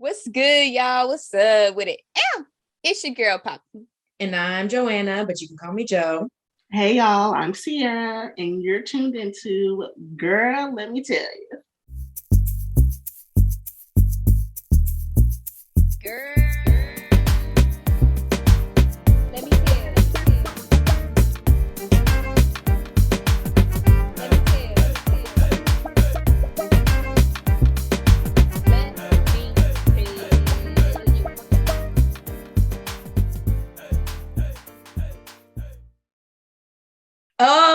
What's good, y'all? What's up with it? It's your girl, Pop. And I'm Joanna, but you can call me Joe. Hey y'all, I'm Sierra, and you're tuned into Girl, Let Me Tell You. Girl, let me tell you. Let me tell you.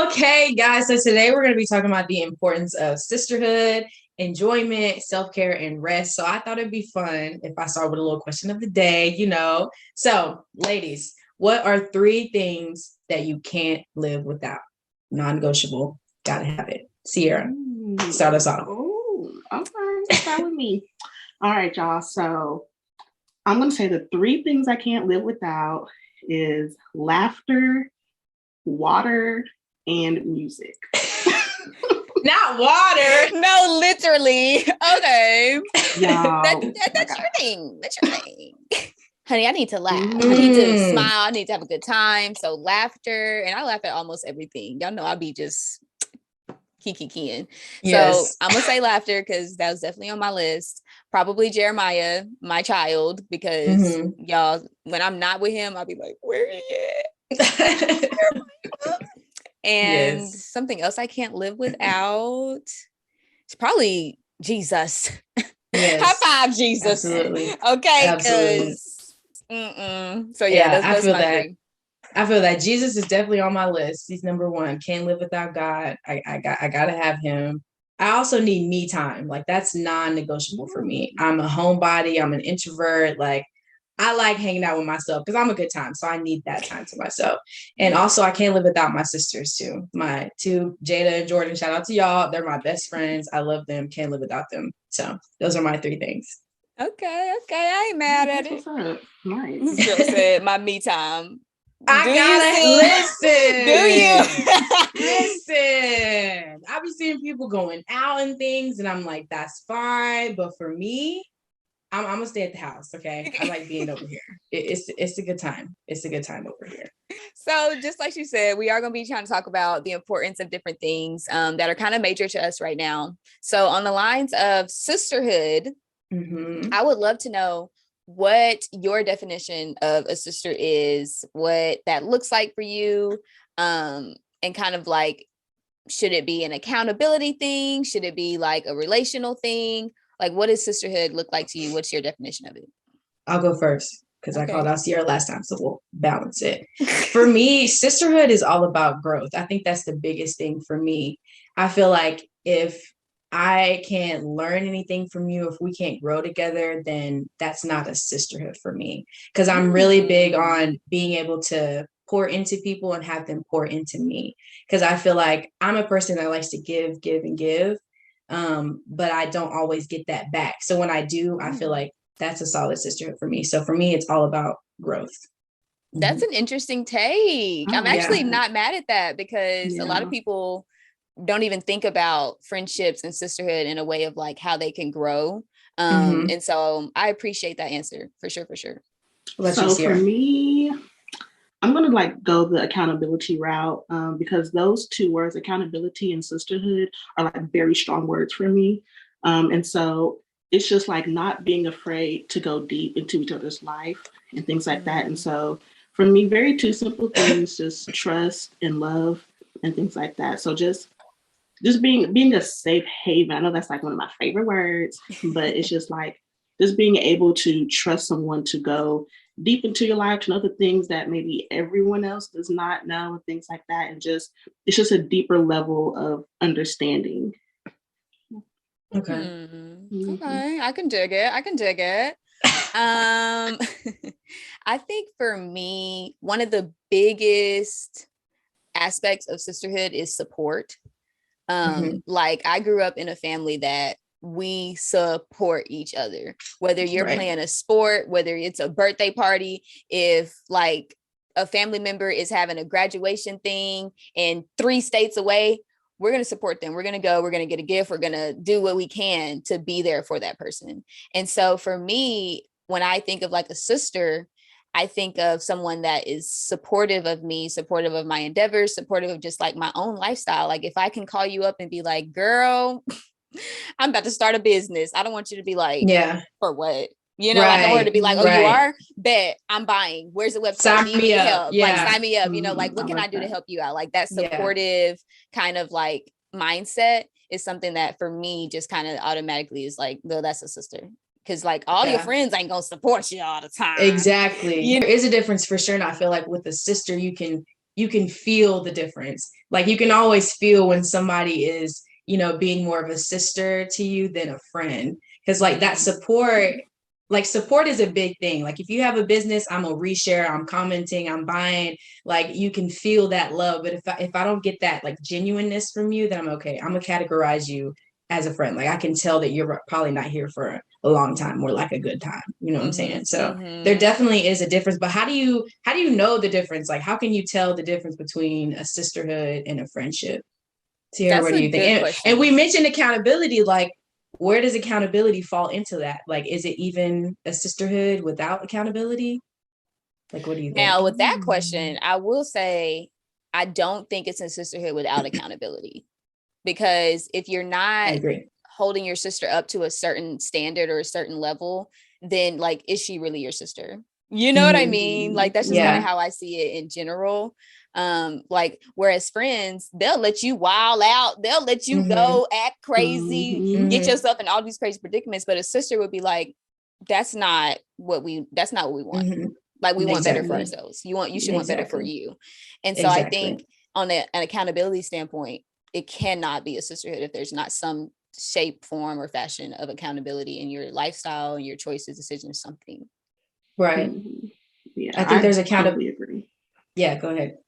Okay, guys, so today we're going to be talking about the importance of sisterhood, enjoyment, self-care, and rest. So I thought it'd be fun if I start with a little question of the day. So, ladies, what are 3 things that you can't live without? Non-negotiable, gotta have it. Sierra, start us off. Oh, okay, start with me. All right, y'all. So I'm going to say the 3 things I can't live without is laughter, water, and music. Not water. No, literally. Okay. Y'all, That's your thing. That's your thing. Honey, I need to laugh. I need to smile. I need to have a good time. So laughter, and I laugh at almost everything. Y'all know I'll be just kikiing. Yes. So I'm gonna say laughter because that was definitely on my list. Probably Jeremiah, my child, because y'all, when I'm not with him, I'll be like, where is he? And something else I can't live without. It's probably Jesus. Yes. High five, Jesus. Absolutely. Okay. Absolutely. So yeah, that's I feel my that. 3. I feel that Jesus is definitely on my list. He's number 1. Can't live without God. I gotta have him. I also need me time. Like, that's non-negotiable for me. I'm a homebody. I'm an introvert. Like, I like hanging out with myself because I'm a good time. So I need that time to myself. And also, I can't live without my sisters too. My 2, Jada and Jordan. Shout out to y'all. They're my best friends. I love them. Can't live without them. So those are my 3 things. Okay. I ain't mad at it. Nice. This girl said my me time. I gotta listen. Do you? Listen. I be seeing people going out and things, and I'm like, that's fine. But for me, I'm gonna stay at the house. Okay, I like being over here. It's a good time. It's a good time over here. So just like she said, we are going to be trying to talk about the importance of different things that are kind of major to us right now. So on the lines of sisterhood, I would love to know what your definition of a sister is, what that looks like for you, and kind of like, should it be an accountability thing? Should it be like a relational thing? Like, what does sisterhood look like to you? What's your definition of it? I'll go first because I called out Sierra last time, so we'll balance it. For me, sisterhood is all about growth. I think that's the biggest thing for me. I feel like if I can't learn anything from you, if we can't grow together, then that's not a sisterhood for me. Because I'm really big on being able to pour into people and have them pour into me. Because I feel like I'm a person that likes to give, and give. But I don't always get that back. So when I do, I feel like that's a solid sisterhood for me. So for me, it's all about growth. That's an interesting take. I'm actually not mad at that because a lot of people don't even think about friendships and sisterhood in a way of like how they can grow. And so I appreciate that answer for sure. So for me, I'm going to like go the accountability route because those 2 words, accountability and sisterhood, are like very strong words for me. And so it's just like not being afraid to go deep into each other's life and things like that. And so for me, very 2 simple things, just trust and love and things like that. So just being a safe haven. I know that's like one of my favorite words, but it's just like just being able to trust someone to go deep into your life, to know the things that maybe everyone else does not know, and things like that. And just it's just a deeper level of understanding. Okay. Okay, I can dig it. I think for me, one of the biggest aspects of sisterhood is support. Like, I grew up in a family that we support each other, whether you're playing a sport, whether it's a birthday party, if like a family member is having a graduation thing and 3 states away, we're going to support them. We're going to go, we're going to get a gift. We're going to do what we can to be there for that person. And so for me, when I think of like a sister, I think of someone that is supportive of me, supportive of my endeavors, supportive of just like my own lifestyle. Like if I can call you up and be like, girl, I'm about to start a business. I don't want you to be like, for what? You know, I don't want her to be like, oh, you are? Bet I'm buying. Where's the website? Sign me up. Help. Like, sign me up. You know, like, what can I do to help you out? Like that supportive kind of like mindset is something that for me just kind of automatically is like, no, that's a sister. Because like all your friends ain't gonna support you all the time. Exactly. There is a difference for sure. And I feel like with a sister, you can feel the difference. Like you can always feel when somebody is, you know, being more of a sister to you than a friend. Because like that support is a big thing. Like if you have a business, I'm gonna reshare, I'm commenting, I'm buying, like you can feel that love. But if I don't get that like genuineness from you, then I'm okay. I'm gonna categorize you as a friend. Like I can tell that you're probably not here for a long time, more like a good time. You know what I'm saying? So there definitely is a difference. But how do you know the difference? Like how can you tell the difference between a sisterhood and a friendship? Tiara, what do you think? And we mentioned accountability. Like where does accountability fall into that? Like is it even a sisterhood without accountability? Like what do you think? Now with that question, I will say I don't think it's a sisterhood without accountability. Because if you're not holding your sister up to a certain standard or a certain level, then like, is she really your sister? You know what I mean? Like, that's just kind of how I see it in general. Like, whereas friends, they'll let you wild out. They'll let you go act crazy, get yourself in all these crazy predicaments. But a sister would be like, that's not what we want. Like we want better for ourselves. You should want better for you. And so I think on an accountability standpoint, it cannot be a sisterhood if there's not some shape, form, or fashion of accountability in your lifestyle and your choices, decisions, something. Right. Yeah, I think there's accountability. Agree. Yeah, go ahead.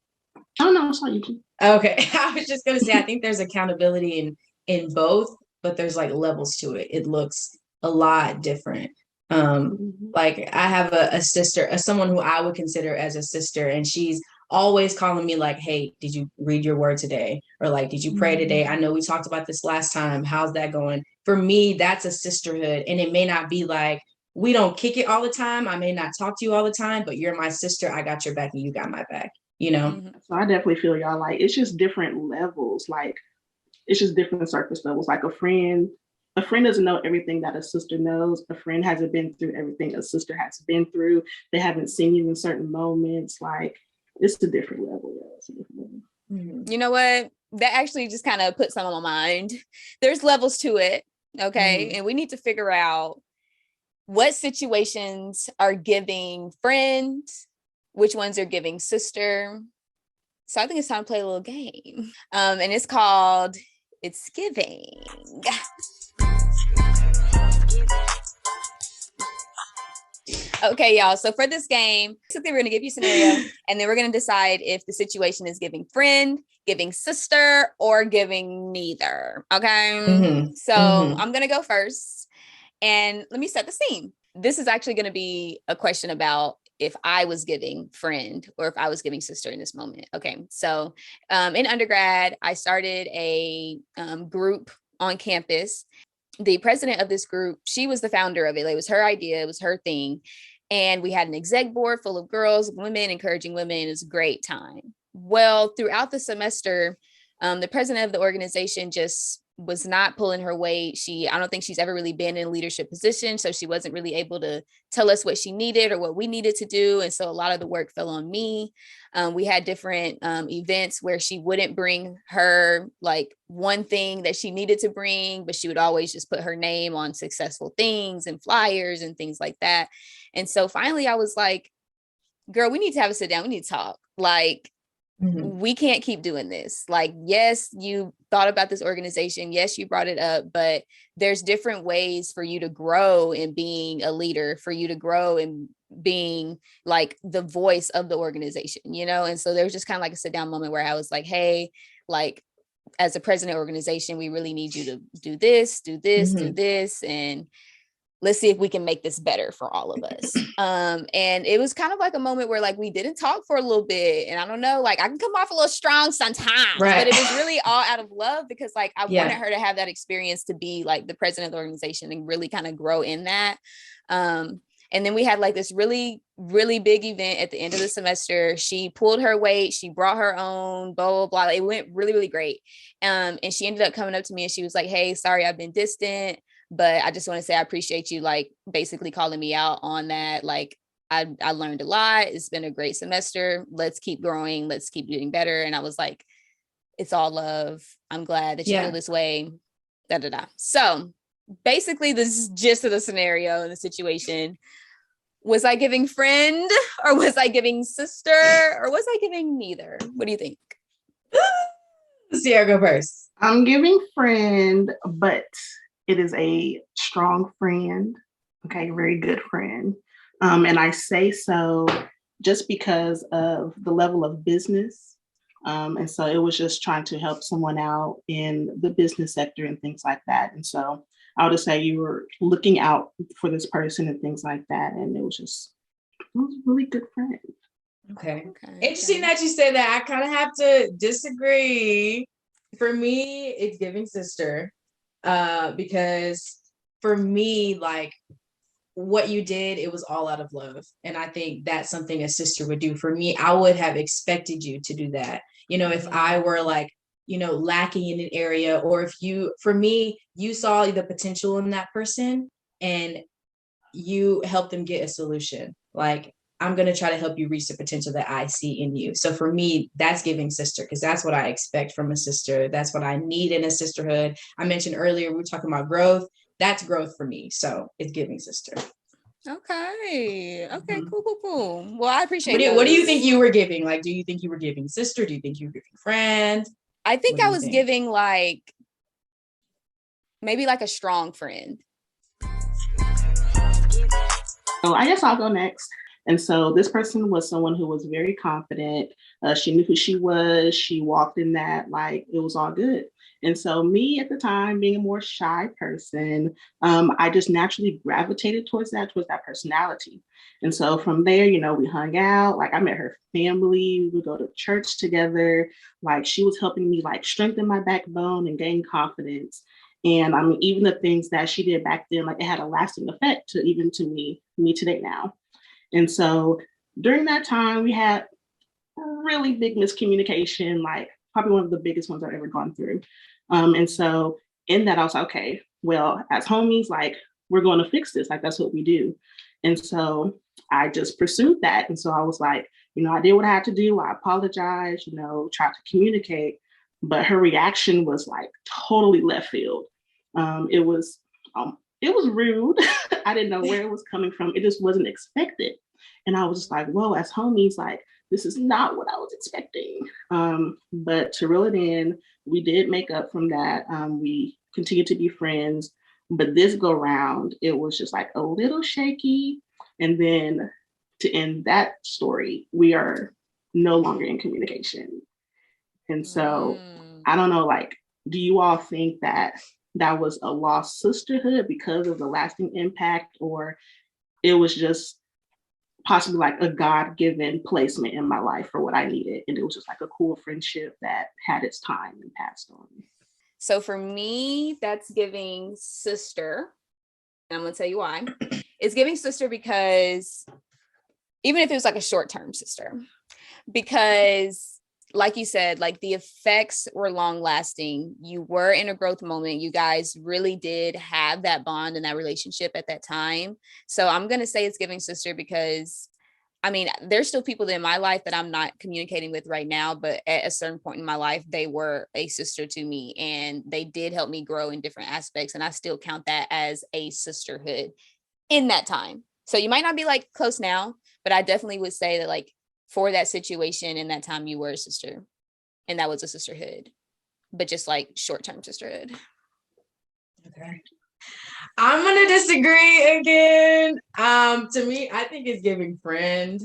Oh no, it's not you. Okay, I was just gonna say I think there's accountability in both, but there's like levels to it. It looks a lot different. Like I have a sister, someone who I would consider as a sister, and she's always calling me like, hey, did you read your word today? Or like, did you pray today? I know we talked about this last time. How's that going? For me, that's a sisterhood. And it may not be like, we don't kick it all the time. I may not talk to you all the time, but you're my sister. I got your back and you got my back, you know? So I definitely feel y'all like, it's just different levels. Like, it's just different surface levels. Like a friend doesn't know everything that a sister knows. A friend hasn't been through everything a sister has been through. They haven't seen you in certain moments. Like, it's a different level. It's a different level. You know what? That actually just kind of put some on my mind. There's levels to it. Okay. And we need to figure out what situations are giving friend, which ones are giving sister. So I think it's time to play a little game. And it's called It's Giving. Okay, y'all. So for this game, basically, we're going to give you a scenario, and then we're going to decide if the situation is giving friend, giving sister, or giving neither. Okay. So I'm going to go first, and let me set the scene. This is actually going to be a question about if I was giving friend or if I was giving sister in this moment. Okay. So in undergrad, I started a group on campus. The president of this group, she was the founder of it. It was her idea. It was her thing. And we had an exec board full of girls, women, encouraging women. It was a great time. Well, throughout the semester, the president of the organization just was not pulling her weight. I don't think she's ever really been in a leadership position. So she wasn't really able to tell us what she needed or what we needed to do. And so a lot of the work fell on me. We had different events where she wouldn't bring her like one thing that she needed to bring, but she would always just put her name on successful things and flyers and things like that. And so finally I was like, girl, we need to have a sit down. We need to talk. Like, we can't keep doing this. Like, yes, you thought about this organization. Yes, you brought it up, but there's different ways for you to grow in being a leader, for you to grow in being like the voice of the organization, you know? And so there was just kind of like a sit down moment where I was like, hey, like as a president organization, we really need you to do this, do this, do this. And let's see if we can make this better for all of us. And it was kind of like a moment where like we didn't talk for a little bit. And I don't know, like I can come off a little strong sometimes, but it was really all out of love because like I wanted her to have that experience to be like the president of the organization and really kind of grow in that. And then we had like this really, really big event at the end of the semester. She pulled her weight. She brought her own, blah, blah, blah. It went really, really great. And she ended up coming up to me and she was like, hey, sorry, I've been distant, but I just want to say I appreciate you like basically calling me out on that. Like I learned a lot. It's been a great semester. Let's keep growing. Let's keep doing better. And I was like, it's all love. I'm glad that you feel this way. Da, da, da. So basically this is gist of the scenario and the situation. Was I giving friend or was I giving sister or was I giving neither? What do you think? Sierra, go first. I'm giving friend, but it is a strong friend. Okay, very good friend. And I say so just because of the level of business. And so it was just trying to help someone out in the business sector and things like that. And so I would just say you were looking out for this person and things like that. And it was a really good friend. Okay. Interesting that you say that. I kind of have to disagree. For me, it's giving sister. Because for me, like what you did, it was all out of love. And I think that's something a sister would do. For me, I would have expected you to do that. You know, if I were like, you know, lacking in an area, or if for me, you saw the potential in that person and you helped them get a solution. Like, I'm going to try to help you reach the potential that I see in you. So for me, that's giving sister, because that's what I expect from a sister. That's what I need in a sisterhood. I mentioned earlier, we were talking about growth. That's growth for me. So it's giving sister. Okay. Cool. Well, I appreciate what do you think you were giving? Like, do you think you were giving sister? Do you think you were giving friend? I think I was giving like, maybe like a strong friend. So I guess I'll go next. And so this person was someone who was very confident. She knew who she was. She walked in that like it was all good. And so me at the time, being a more shy person, I just naturally gravitated towards that personality. And so from there, you know, we hung out. Like I met her family. We would go to church together. Like she was helping me like strengthen my backbone and gain confidence. And I mean, even the things that she did back then, like it had a lasting effect to me today now. And so during that time, we had really big miscommunication, like probably one of the biggest ones I've ever gone through. And so in that, I was like, okay, well, as homies, like we're going to fix this. Like that's what we do. And so I just pursued that. And so I was like, you know, I did what I had to do. I apologized, you know, tried to communicate. But her reaction was like totally left field. It was rude. I didn't know where it was coming from. It just wasn't expected. And I was just like, whoa, as homies, like, this is not what I was expecting. But to reel it in, we did make up from that. We continued to be friends. But this go round, it was just like a little shaky. And then to end that story, we are no longer in communication. And so I don't know, like, do you all think that that was a lost sisterhood because of the lasting impact, or it was just possibly like a God-given placement in my life for what I needed? And it was just like a cool friendship that had its time and passed on. So for me, that's giving sister. And I'm going to tell you why. It's giving sister because even if it was like a short-term sister, because like you said, like the effects were long lasting. You were in a growth moment. You guys really did have that bond and that relationship at that time. So I'm going to say it's giving sister because I mean, there's still people in my life that I'm not communicating with right now, but at a certain point in my life, they were a sister to me and they did help me grow in different aspects. And I still count that as a sisterhood in that time. So you might not be like close now, but I definitely would say that like for that situation in that time, you were a sister and that was a sisterhood, but just like short-term sisterhood. Okay. I'm going to disagree again. To me, I think it's giving friend.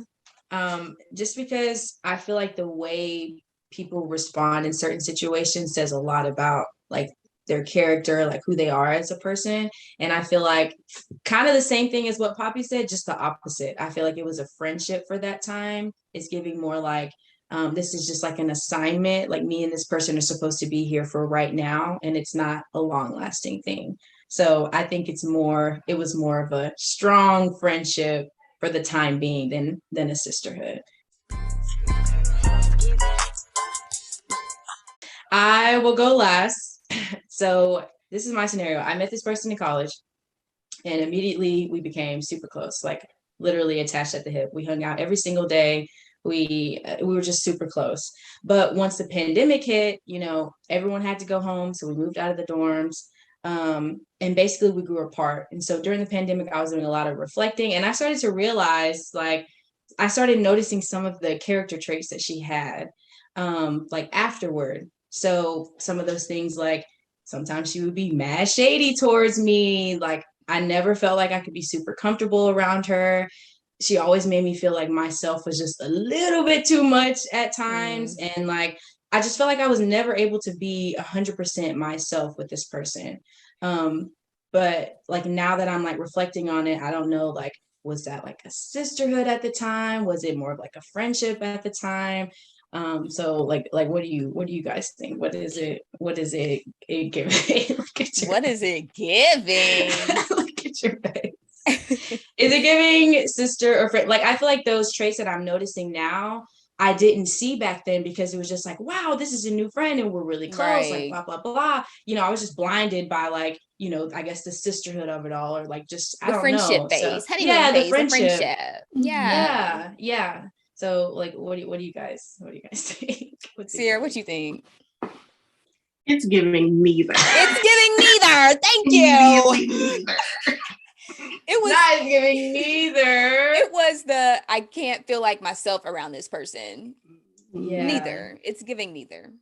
Just because I feel like the way people respond in certain situations says a lot about like their character, like who they are as a person. And I feel like kind of the same thing as what Poppy said, just the opposite. I feel like it was a friendship for that time. It's giving more like, this is just like an assignment, like me and this person are supposed to be here for right now, and it's not a long lasting thing. So I think it was more of a strong friendship for the time being than a sisterhood. I will go last. So this is my scenario. I met this person in college, and immediately we became super close, like literally attached at the hip. We hung out every single day. We were just super close. But once the pandemic hit, everyone had to go home. So we moved out of the dorms. And basically we grew apart. And so during the pandemic, I was doing a lot of reflecting, and I started to realize, like, I started noticing some of the character traits that she had, like afterward. So some of those things, like sometimes she would be mad shady towards me. Like I never felt like I could be super comfortable around her. She always made me feel like myself was just a little bit too much at times. And like, I just felt like I was never able to be 100% myself with this person. But like now that I'm like reflecting on it, I don't know, like, was that like a sisterhood at the time? Was it more of like a friendship at the time? So like what do you guys think? What is it giving? What is it giving? Look at your face. Is it giving sister or friend? Like I feel like those traits that I'm noticing now, I didn't see back then, because it was just like, wow, this is a new friend and we're really close, right. Like blah, blah, blah. I was just blinded by like, I guess the sisterhood of it all, or like just, I don't know. The friendship phase. So, yeah, the friendship. Yeah. So like, what do you guys think? Sierra, what do you think? It's giving neither. It's giving neither. Thank you. It was not giving neither. It was I can't feel like myself around this person. Yeah. Neither. It's giving neither.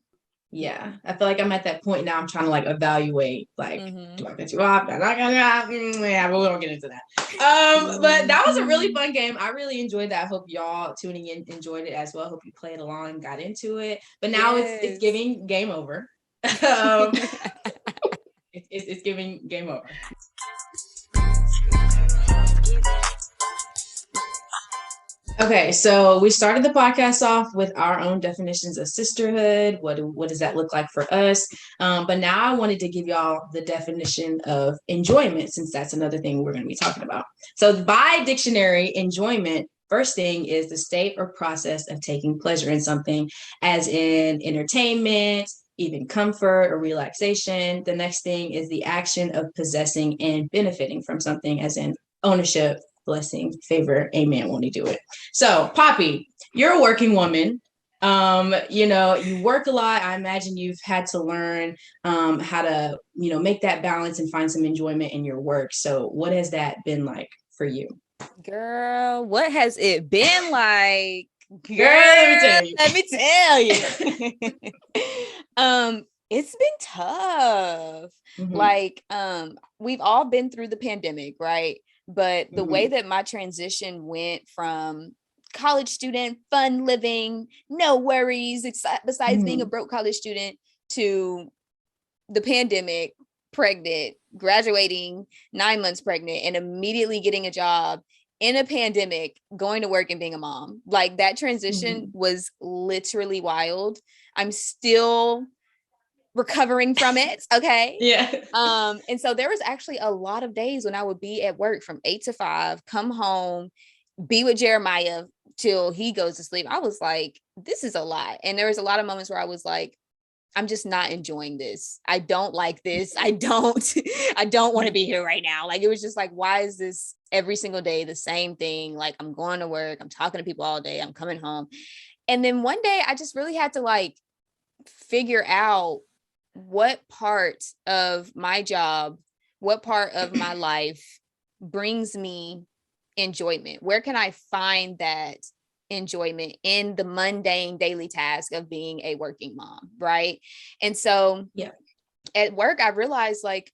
Yeah. I feel like I'm at that point now. I'm trying to like evaluate, like, do I cut you off? I'm not gonna, yeah, but we don't get into that. But that was a really fun game. I really enjoyed that. I hope y'all tuning in enjoyed it as well. Hope you played along and got into it. But now it's giving game over. It's giving game over. Okay, so we started the podcast off with our own definitions of sisterhood. What does that look like for us? But now I wanted to give y'all the definition of enjoyment, since that's another thing we're going to be talking about. So by dictionary, enjoyment, first thing is the state or process of taking pleasure in something, as in entertainment, even comfort or relaxation. The next thing is the action of possessing and benefiting from something, as in ownership, blessing, favor, amen, won't he do it? So Poppy, you're a working woman. You work a lot. I imagine you've had to learn how to, make that balance and find some enjoyment in your work. So what has that been like for you? Girl, what has it been like? Girl, let me tell you. It's been tough. Mm-hmm. Like, we've all been through the pandemic, right? But the way that my transition went from college student, fun living, no worries, besides being a broke college student, to the pandemic, pregnant, graduating, 9 months pregnant, and immediately getting a job in a pandemic, going to work and being a mom. Like that transition was literally wild. I'm still recovering from it. Okay. Yeah. And so there was actually a lot of days when I would be at work from 8 to 5, come home, be with Jeremiah till he goes to sleep. I was like, this is a lot. And there was a lot of moments where I was like, I'm just not enjoying this. I don't like this. I don't want to be here right now. Like, it was just like, why is this every single day the same thing? Like, I'm going to work, I'm talking to people all day, I'm coming home. And then one day I just really had to like figure out what part of my job, what part of my life brings me enjoyment? Where can I find that enjoyment in the mundane daily task of being a working mom, right? And so at work, I realized like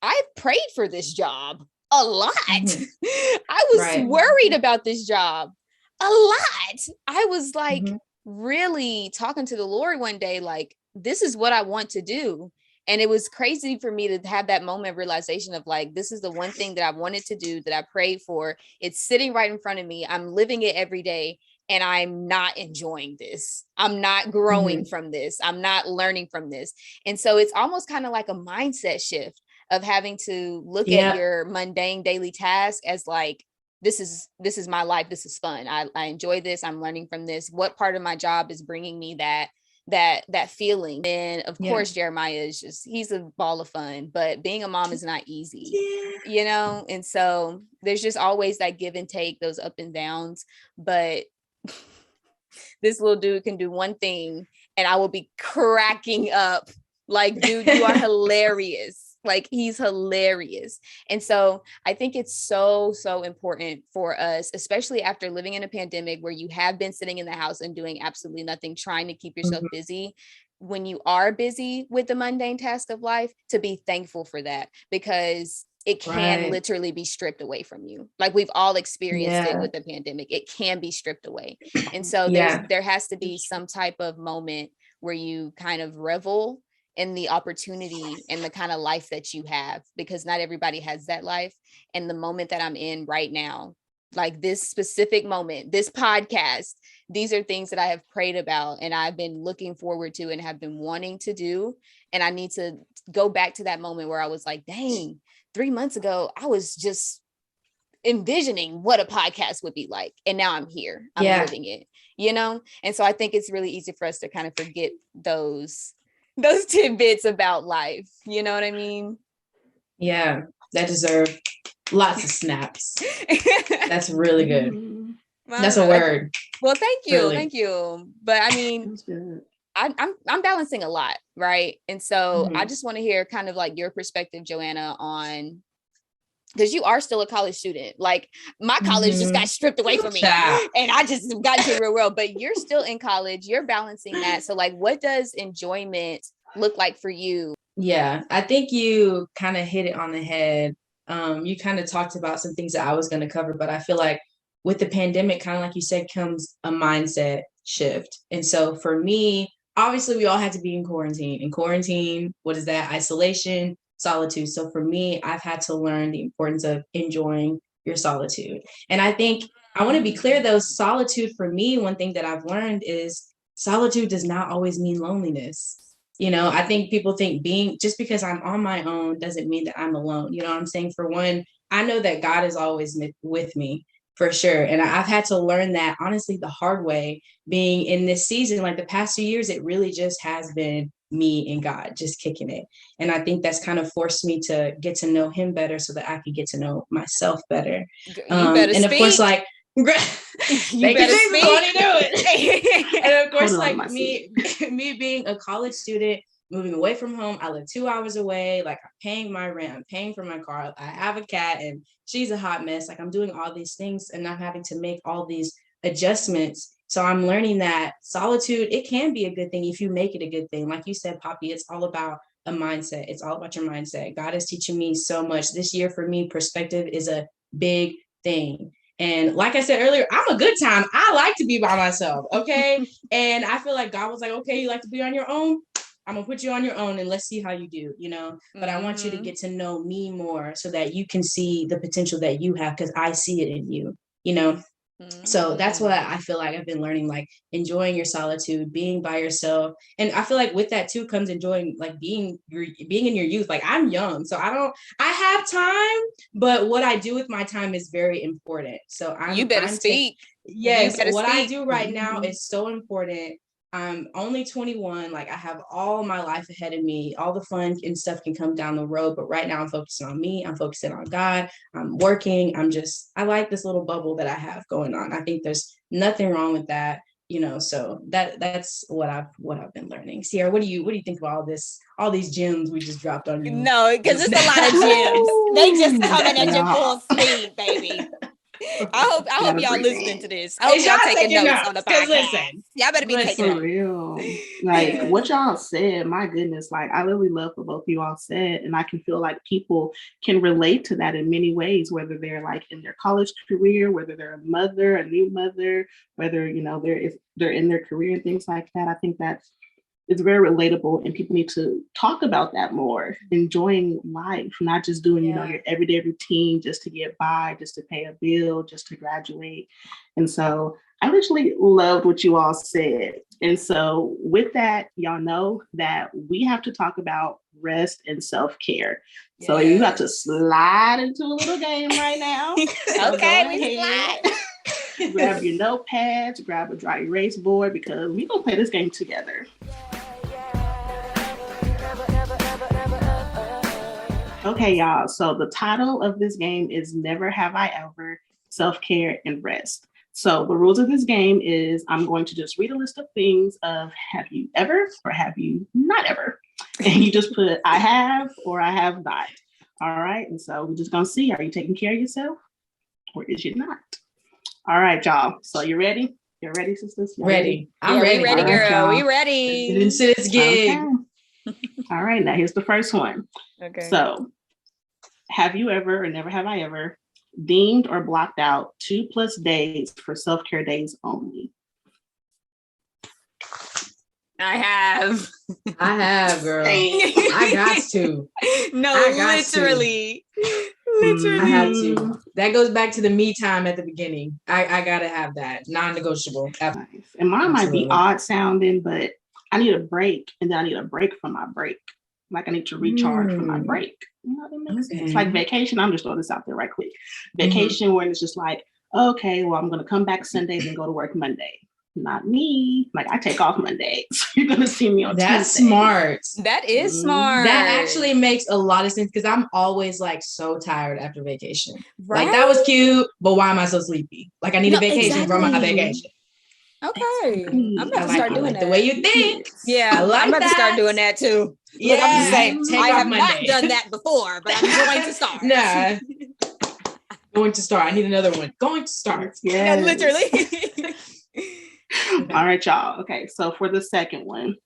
I've prayed for this job a lot. I was worried about this job a lot. I was like really talking to the Lord one day, like, this is what I want to do. And it was crazy for me to have that moment of realization of like, this is the one thing that I wanted to do, that I prayed for. It's sitting right in front of me. I'm living it every day. And I'm not enjoying this. I'm not growing from this. I'm not learning from this. And so it's almost kind of like a mindset shift of having to look at your mundane daily task as like, this is my life. This is fun. I enjoy this. I'm learning from this. What part of my job is bringing me that feeling? And of course, Jeremiah is just, he's a ball of fun, but being a mom is not easy, you know? And so there's just always that give and take, those up and downs. But this little dude can do one thing and I will be cracking up like, dude, you are hilarious. Like, he's hilarious. And so I think it's so important for us, especially after living in a pandemic where you have been sitting in the house and doing absolutely nothing, trying to keep yourself busy. When you are busy with the mundane task of life, to be thankful for that, because it can literally be stripped away from you. Like, we've all experienced it with the pandemic. It can be stripped away. And so there has to be some type of moment where you kind of revel in the opportunity and the kind of life that you have, because not everybody has that life. And the moment that I'm in right now, like this specific moment, this podcast, these are things that I have prayed about and I've been looking forward to and have been wanting to do. And I need to go back to that moment where I was like, dang, 3 months ago, I was just envisioning what a podcast would be like. And now I'm here, I'm living it, you know? And so I think it's really easy for us to kind of forget those tidbits about life. You know what I mean? Yeah, that deserve lots of snaps. That's really good. That's a word. Well, thank you. Really. Thank you. But I mean, I'm balancing a lot, right? And so I just want to hear kind of like your perspective, Joanna, on, because you are still a college student. Like, my college just got stripped away from me and I just got into the real world, but you're still in college, you're balancing that. So like, what does enjoyment look like for you? Yeah, I think you kind of hit it on the head. You kind of talked about some things that I was going to cover, but I feel like with the pandemic, kind of like you said, comes a mindset shift. And so for me, obviously we all had to be in quarantine. In quarantine, what is that? Isolation, solitude. So for me, I've had to learn the importance of enjoying your solitude. And I think I want to be clear though, solitude for me, one thing that I've learned is solitude does not always mean loneliness. You know, I think people think just because I'm on my own doesn't mean that I'm alone. You know what I'm saying? For one, I know that God is always with me for sure. And I've had to learn that honestly the hard way, being in this season, like the past 2 years, it really just has been me and God just kicking it. And I think that's kind of forced me to get to know him better so that I could get to know myself better. And of course, like, you better speak. And of course, like me being a college student, moving away from home, I live 2 hours away. Like, I'm paying my rent, I'm paying for my car. I have a cat and she's a hot mess. Like, I'm doing all these things and I'm having to make all these adjustments. So I'm learning that solitude, it can be a good thing if you make it a good thing. Like you said, Poppy, it's all about a mindset. It's all about your mindset. God is teaching me so much this year. For me, perspective is a big thing. And like I said earlier, I'm a good time. I like to be by myself. Okay. And I feel like God was like, okay, you like to be on your own? I'm gonna put you on your own and let's see how you do, you know, but I want you to get to know me more so that you can see the potential that you have, because I see it in you, you know. So that's what I feel like I've been learning, like enjoying your solitude, being by yourself. And I feel like with that too comes enjoying like being in your youth. Like, I'm young, so I have time, but what I do with my time is very important. So you better speak. Yes, what I do right now is so important. I'm only 21. Like, I have all my life ahead of me. All the fun and stuff can come down the road. But right now I'm focusing on me. I'm focusing on God. I'm working. I like this little bubble that I have going on. I think there's nothing wrong with that, you know, so that's what I've been learning. Sierra, what do you think about all these gems we just dropped on you? No, because it's a lot of gems. They just coming at your full speed, baby. I hope y'all listening to this. I hope y'all taking notes on the podcast. Listen, y'all better be taking for real. Like, what y'all said, my goodness, like, I really love what both of you all said, and I can feel like people can relate to that in many ways, whether they're like in their college career, whether they're a mother, a new mother, whether, you know, they're in their career and things like that. I think that's it's very relatable, and people need to talk about that more. Enjoying life, not just doing, your everyday routine just to get by, just to pay a bill, just to graduate. And so I literally loved what you all said. And so with that, y'all know that we have to talk about rest and self-care. Yes. So you have to slide into a little game right now. So okay, we slide. Grab your notepads, grab a dry erase board, because we're going to play this game together. Okay, y'all. So the title of this game is Never Have I Ever, Self-Care and Rest. So the rules of this game is I'm going to just read a list of things of have you ever or have you not ever. And you just put I have or I have not. All right. And so we're just going to see, are you taking care of yourself or is you not? All right, y'all. So you ready? You ready, sisters? Ready. I'm ready. We ready, girl. Right, we ready. Get into this gig. Okay. All right. Now here's the first one. Okay. So have you ever or never have I ever deemed or blocked out 2+ days for self-care days only? I have. I have, girl. I got to. No, literally. Literally. I have to. That goes back to the me time at the beginning. I gotta have that. Non-negotiable. Nice. And mine might be odd sounding, but I need a break, and then I need a break from my break. Like I need to recharge from my break. You know what I mean? It's like vacation. I'm just throwing this out there right quick. Vacation when it's just like, okay, well, I'm going to come back Sundays and go to work Monday. Not me. Like I take off Monday. So you're going to see me on That's Tuesday. Smart. That is smart. That actually makes a lot of sense because I'm always like so tired after vacation. Right? Like that was cute, but why am I so sleepy? Like I need a vacation from my vacation. Okay. I'm about to start doing that. The way you think. Yeah, I'm about to start doing that too. Yeah, look, I'm just saying, I have not done that before, but I'm going to start. Nah. Going to start. I need another one. Going to start. Yeah, literally. All right, y'all. Okay, so for the second one,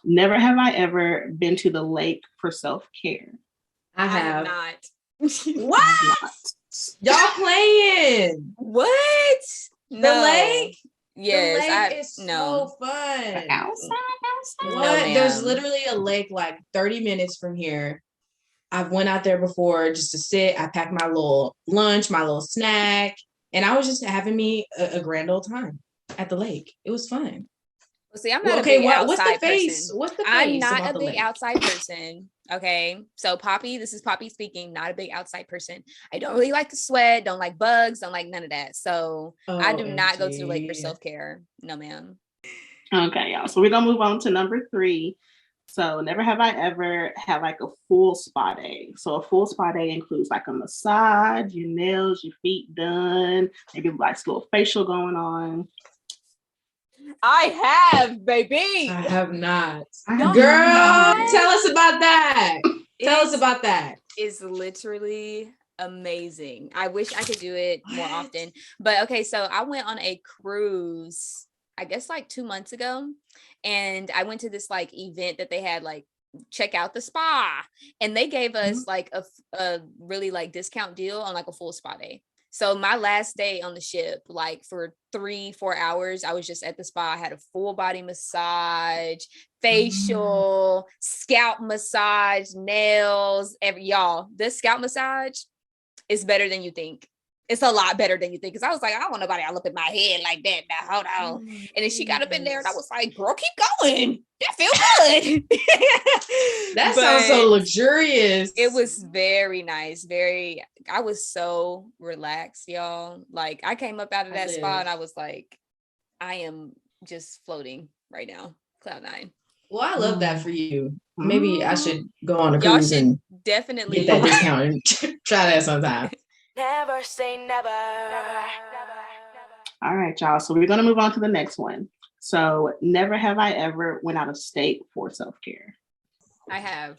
never have I ever been to the lake for self-care. I have not. What? Y'all playing? What? The lake? Yes, the lake is so fun. Outside. What? There's literally a lake like 30 minutes from here. I've went out there before just to sit. I packed my little lunch, my little snack, and I was just having me a grand old time at the lake. It was fun. Well, see, I'm not a big outside what's the face? person. What's the face? I'm not a big lake? outside person. Okay. So Poppy, this is Poppy speaking, not a big outside person. I don't really like to sweat, don't like bugs, don't like none of that. So I do not go to the lake for self-care. No, ma'am. Okay, y'all. So we're gonna move on to number 3. So never have I ever had like a full spa day. So a full spa day includes like a massage, your nails, your feet done, maybe like a little facial going on. I have, baby. I have not. Girl, tell us about that. Tell us about that. It's literally amazing. I wish I could do it more often. But okay, so I went on a cruise, I guess like 2 months ago. And I went to this like event that they had like check out the spa. And they gave us like a really like discount deal on like a full spa day. So my last day on the ship, like for 3-4 hours, I was just at the spa. I had a full body massage, facial, scalp massage, nails, y'all. This scalp massage is better than you think. It's a lot better than you think. Because I was like, I don't want nobody all up in my head like that. Now, hold on. And then she got up in there and I was like, girl, keep going. That feels good. That sounds so luxurious. It was very nice. I was so relaxed, y'all. Like I came up out of that spa and I was like, I am just floating right now. Cloud 9. Well, I love that for you. Maybe I should go on a cruise and definitely get that discount and try that sometime. Never say never. All right, y'all. So we're going to move on to the next one. So never have I ever went out of state for self-care. I have.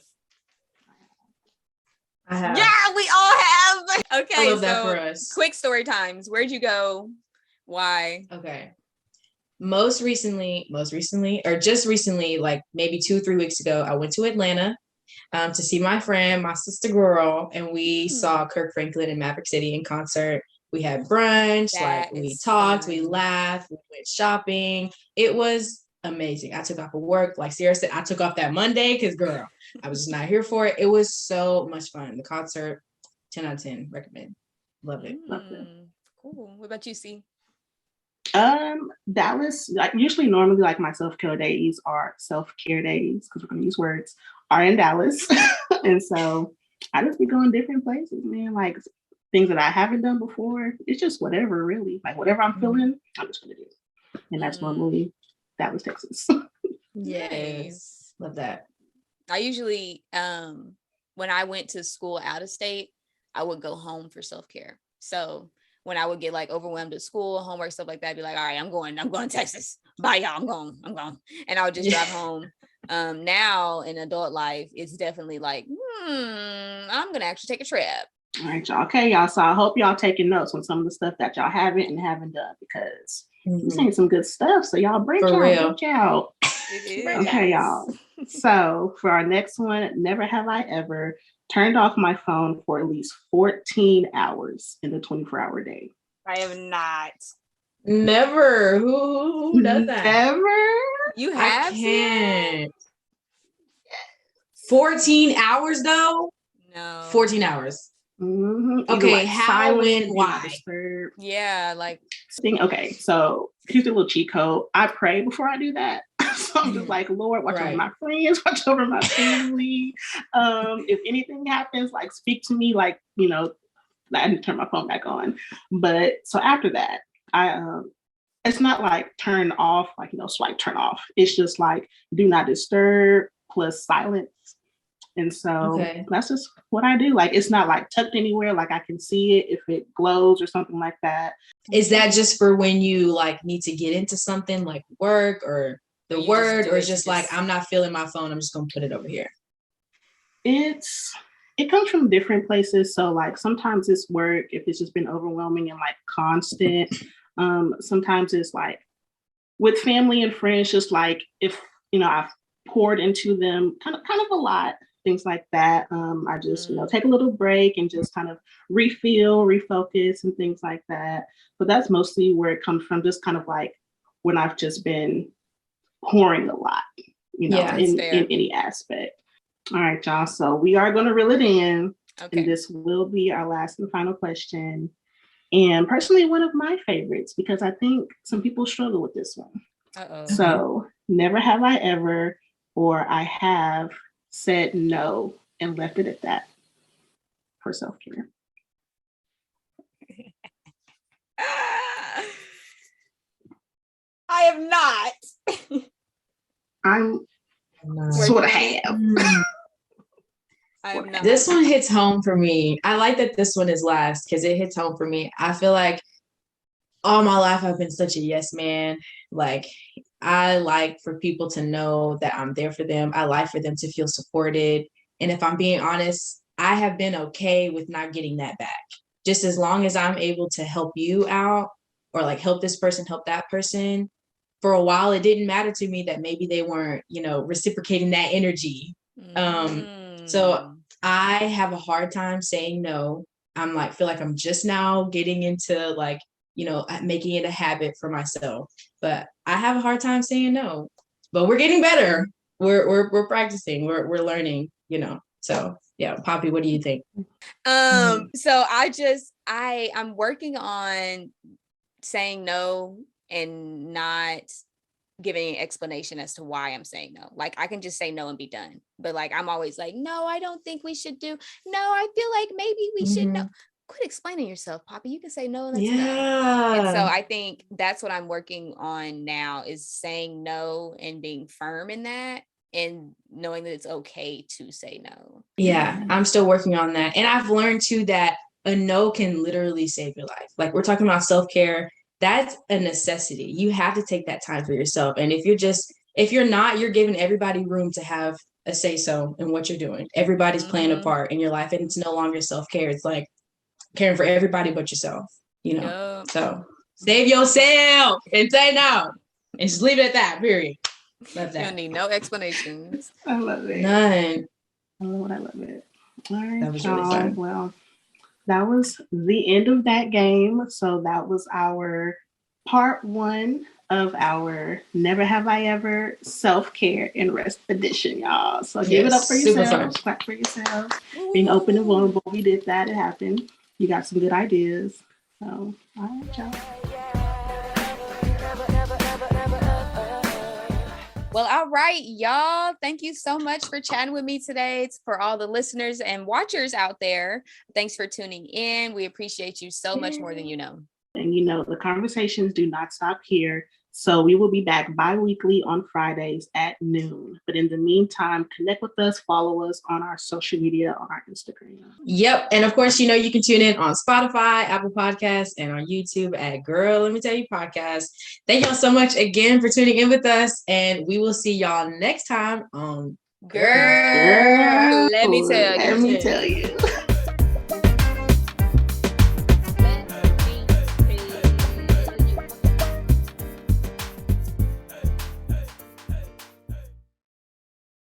Yeah, we all have. Okay, I love that for us. Quick story times. Where'd you go? Why? Okay. Most recently, or just recently, like maybe 2-3 weeks ago, I went to Atlanta to see my friend, my sister girl, and we saw Kirk Franklin in Maverick City in concert. We had brunch, we talked, we laughed, we went shopping. It was amazing. I took off of work. Like Sierra said, I took off that Monday because, girl, I was just not here for it. It was so much fun. The concert, 10 out of 10, recommend. Loved it. Loved it. Cool. What about you, C? Dallas, like usually normally like my self-care days are self-care days, because we're gonna use words, are in Dallas. And so I just be going different places, man. Like things that I haven't done before. It's just whatever, really. Like whatever I'm feeling, I'm just gonna do. And that's normally Dallas, Texas. Yes. Love that. I usually when I went to school out of state, I would go home for self-care. So when I would get like overwhelmed at school, homework, stuff like that, I'd be like, all right, I'm going to Texas. Bye, y'all. I'm going. And I would just drive home. Now in adult life, it's definitely like, I'm going to actually take a trip. All right, y'all. Okay, y'all. So I hope y'all taking notes on some of the stuff that y'all haven't done, because you're saying some good stuff. So y'all branch out. Okay, y'all. So for our next one, never have I ever turned off my phone for at least 14 hours in a 24-hour day. I have not. Never. Who does that? Never? You have? I can't. 14 hours though? No. 14 hours. Mm-hmm. Okay, like how, when, why? Yeah, like. Okay, so here's a little cheat code. I pray before I do that. So I'm just like, Lord, watch over my friends, watch over my family. If anything happens, like speak to me, like, you know, I need to turn my phone back on. But so after that, it's not like turn off, like, you know, swipe, turn off. It's just like do not disturb plus silence. And so that's just what I do. Like, it's not like tucked anywhere. Like I can see it if it glows or something like that. Is that just for when you like need to get into something like work or the word, or just like, I'm not feeling my phone, I'm just going to put it over here? It comes from different places. So like sometimes it's work, if it's just been overwhelming and like constant. Sometimes it's like with family and friends, just like if, you know, I've poured into them kind of a lot, things like that. I just, you know, take a little break and just kind of refill, refocus and things like that. But that's mostly where it comes from, just kind of like when I've just been pouring a lot, you know, in any aspect. All right, y'all. So we are going to reel it in. Okay. And this will be our last and final question. And personally, one of my favorites, because I think some people struggle with this one. Uh-oh. So never have I ever, or I have said no and left it at that for self-care. I have not. I'm sort of have. This one hits home for me. I like that this one is last because it hits home for me. I feel like all my life I've been such a yes man. Like I like for people to know that I'm there for them. I like for them to feel supported. And if I'm being honest, I have been okay with not getting that back. Just as long as I'm able to help you out or like help this person, help that person. For a while, it didn't matter to me that maybe they weren't, you know, reciprocating that energy. So I have a hard time saying no. I'm like, feel like I'm just now getting into like, you know, making it a habit for myself, but I have a hard time saying no, but we're getting better. We're practicing, we're learning, you know? So yeah. Poppy, what do you think? So I'm working on saying no and not giving an explanation as to why I'm saying no. Like I can just say no and be done. But like I'm always like, no, I don't think we should do. No, I feel like maybe we should know. Quit explaining yourself, Poppy. You can say no. That's no. And so I think that's what I'm working on now is saying no and being firm in that and knowing that it's okay to say no. Yeah, I'm still working on that. And I've learned too that a no can literally save your life. Like we're talking about self-care. That's a necessity. You have to take that time for yourself. And if you're not, you're giving everybody room to have a say so in what you're doing. Everybody's playing a part in your life and it's no longer self-care. It's like caring for everybody but yourself, you know? Yep. So save yourself and say no and just leave it at that, period. Love that. You don't need no explanations. I love it. None. I love it. All right, that was really fun. Well, that was the end of that game. So that was our part 1 of our Never Have I Ever self-care and rest edition, y'all. So give it up for yourselves. Clap for yourselves. Being open and vulnerable. We did that. It happened. You got some good ideas. So, all right, y'all. Well, all right, y'all. Thank you so much for chatting with me today. It's for all the listeners and watchers out there. Thanks for tuning in. We appreciate you so much more than you know. And you know, the conversations do not stop here. So we will be back bi-weekly on Fridays at noon. But in the meantime, connect with us, follow us on our social media, on our Instagram. Yep. And of course, you know, you can tune in on Spotify, Apple Podcasts, and on YouTube at Girl, Let Me Tell You Podcast. Thank y'all so much again for tuning in with us. And we will see y'all next time on Girl, Let Me Tell You. Let me tell you.